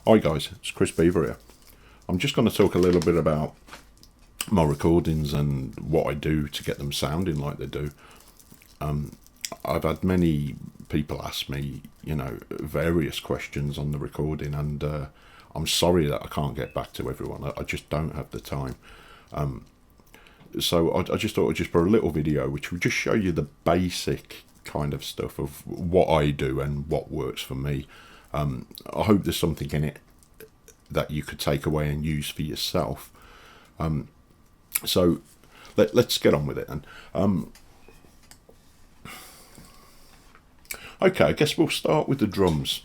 Hi guys, it's Chris Beaver here. I'm just going to talk a little bit about my recordings and what I do to get them sounding like they do. I've had many people ask me, various questions on the recording, and I'm sorry that I can't get back to everyone. I just don't have the time. So I just thought I'd just put a little video which will just show you the basic kind of stuff of what I do and what works for me. I hope there's something in it that you could take away and use for yourself. So let's get on with it then. Okay, I guess we'll start with the drums.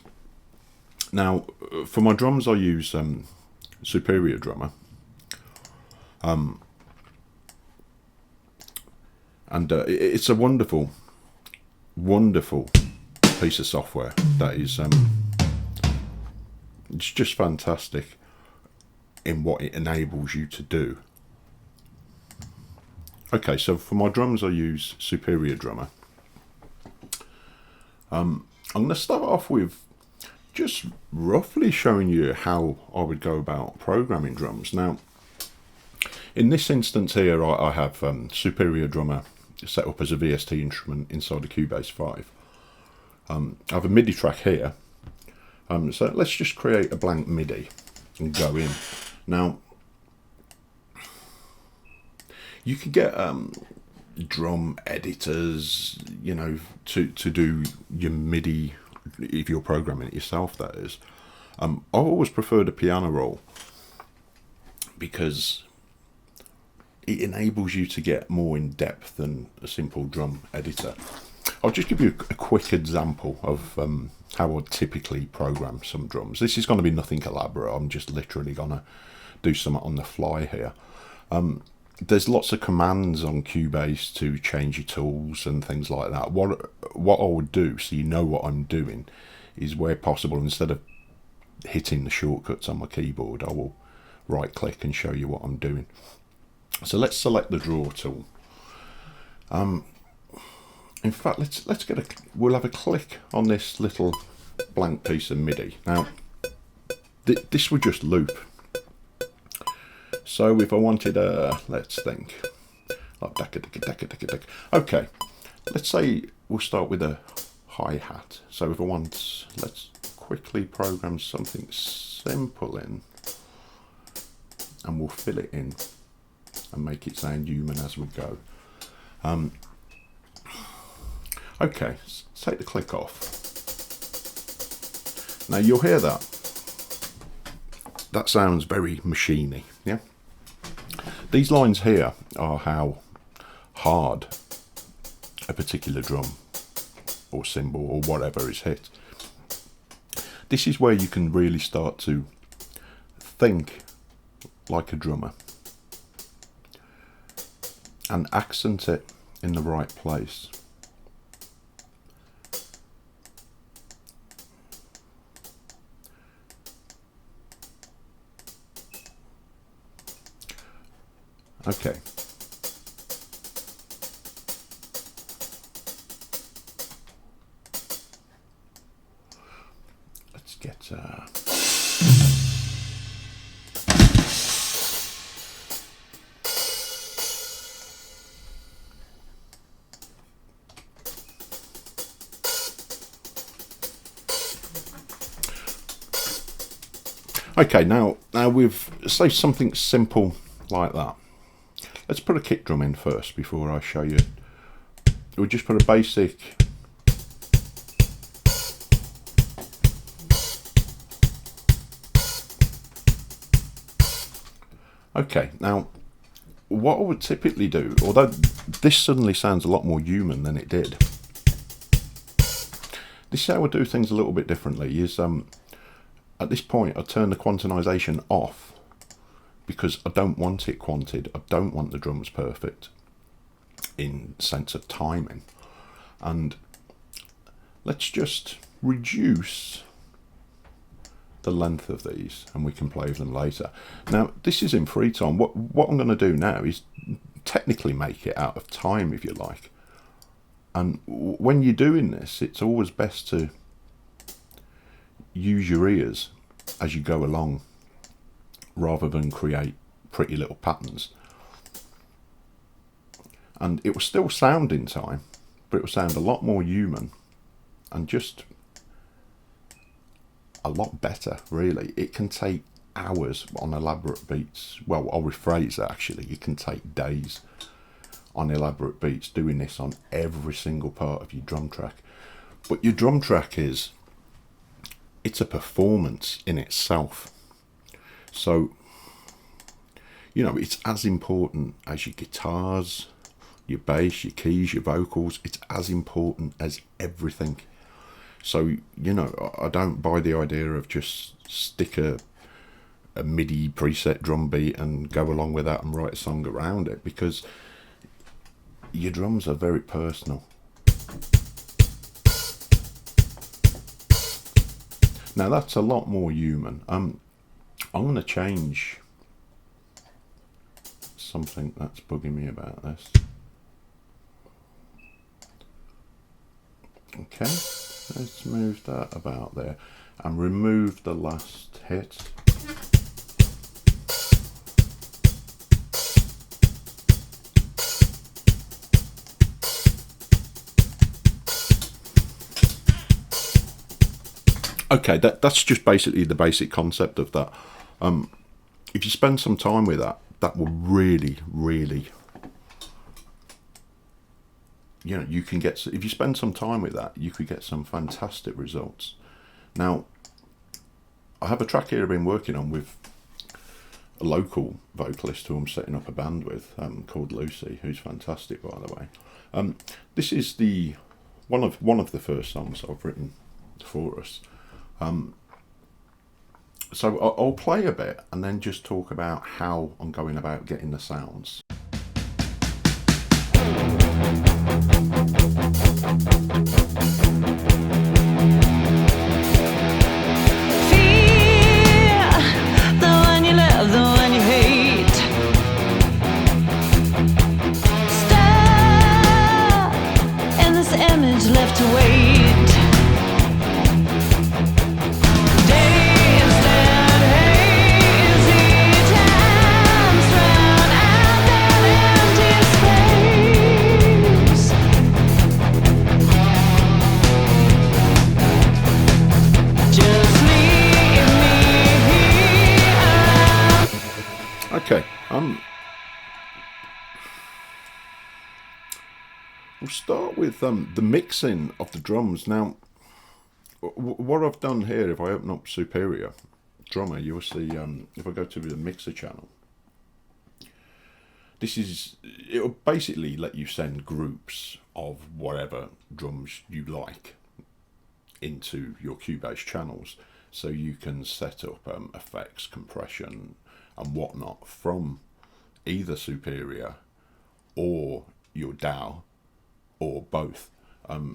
Now, for my drums I use Superior Drummer. And it's a wonderful piece of software that is it's just fantastic in what it enables you to do. Okay, so for my drums I use Superior Drummer. I'm going to start off with just roughly showing you how I would go about programming drums. Now, in this instance here I have Superior Drummer set up as a VST instrument inside a Cubase 5. I have a MIDI track here. So let's just create a blank MIDI and go in. Now, you can get drum editors, to do your MIDI if you're programming it yourself, that is. I've always preferred a piano roll because it enables you to get more in depth than a simple drum editor. I'll just give you a quick example of how I typically program some drums. This is going to be nothing elaborate. I'm just literally going to do something on the fly here. There's lots of commands on Cubase to change your tools and things like that. What I would do, so you know what I'm doing, is where possible, instead of hitting the shortcuts on my keyboard, I will right click and show you what I'm doing. So let's select the draw tool. In fact, we'll have a click on this little blank piece of MIDI. Now, this would just loop. So if I wanted let's think, like okay, let's say we'll start with a hi-hat. So if I want, let's quickly program something simple in, and we'll fill it in and make it sound human as we go. Okay, let's take the click off. Now you'll hear that. That sounds very machiney, yeah? These lines here are how hard a particular drum or cymbal or whatever is hit. This is where you can really start to think like a drummer and accent it in the right place. Okay. Let's get okay, now we've say something simple like that. Let's put a kick drum in first before I show you. We'll just put a basic okay, now what I would typically do, although this suddenly sounds a lot more human than it did, this is how I do things a little bit differently, is at this point I turn the quantization off, because I don't want it quanted. I don't want the drums perfect in sense of timing. And let's just reduce the length of these and we can play with them later. Now, this is in free time. What I'm going to do now is technically make it out of time, if you like. And when you're doing this, it's always best to use your ears as you go along, rather than create pretty little patterns. And it will still sound in time, but it will sound a lot more human and just a lot better, really. It can take hours on elaborate beats. Well, I'll rephrase that actually. It can take days on elaborate beats doing this on every single part of your drum track. But your drum track it's a performance in itself. So, you know, it's as important as your guitars, your bass, your keys, your vocals. It's as important as everything. So, you know, I don't buy the idea of just stick a MIDI preset drum beat and go along with that and write a song around it, because your drums are very personal. Now that's a lot more human. I'm going to change something that's bugging me about this. Okay, let's move that about there and remove the last hit. Okay, that's just basically the basic concept of that. If you spend some time with that, that will really, really, you know, you can get, if you spend some time with that, you could get some fantastic results. Now, I have a track here I've been working on with a local vocalist who I'm setting up a band with, called Lucy, who's fantastic, by the way. This is the one of the first songs I've written for us. So I'll play a bit and then just talk about how I'm going about getting the sounds. Okay, we'll start with the mixing of the drums. Now, what I've done here, if I open up Superior Drummer, you'll see, if I go to the mixer channel, it'll basically let you send groups of whatever drums you like into your Cubase channels, so you can set up effects, compression and whatnot from either Superior or your DAW or both.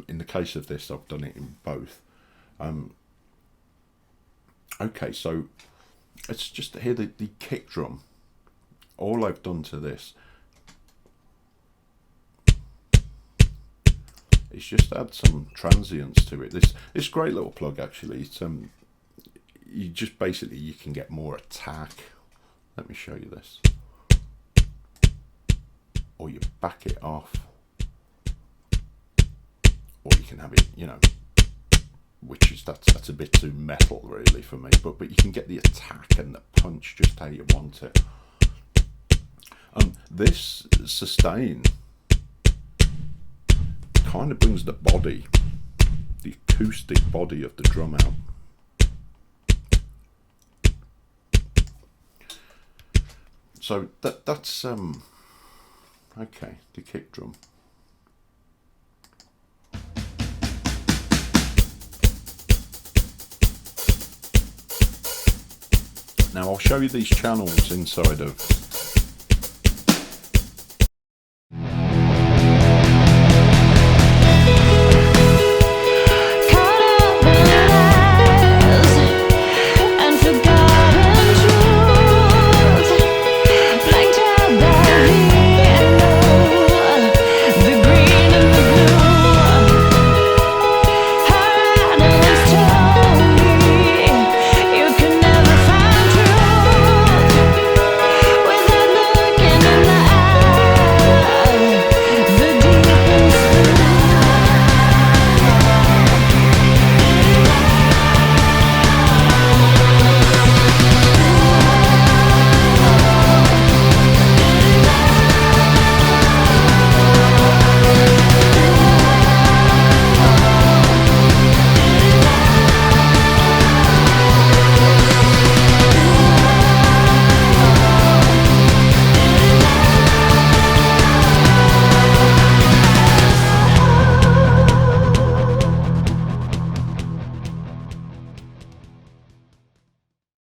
In the case of this, I've done it in both. Okay, so let's just hear the kick drum. All I've done to this is just add some transients to it. This great little plug actually. It's you just basically, you can get more attack. Let me show you this. Or you back it off. Or you can have it, you know, which is, that's a bit too metal really for me, but you can get the attack and the punch just how you want it. This sustain kind of brings the body, the acoustic body of the drum out. So that's okay, the kick drum. Now I'll show you these channels inside of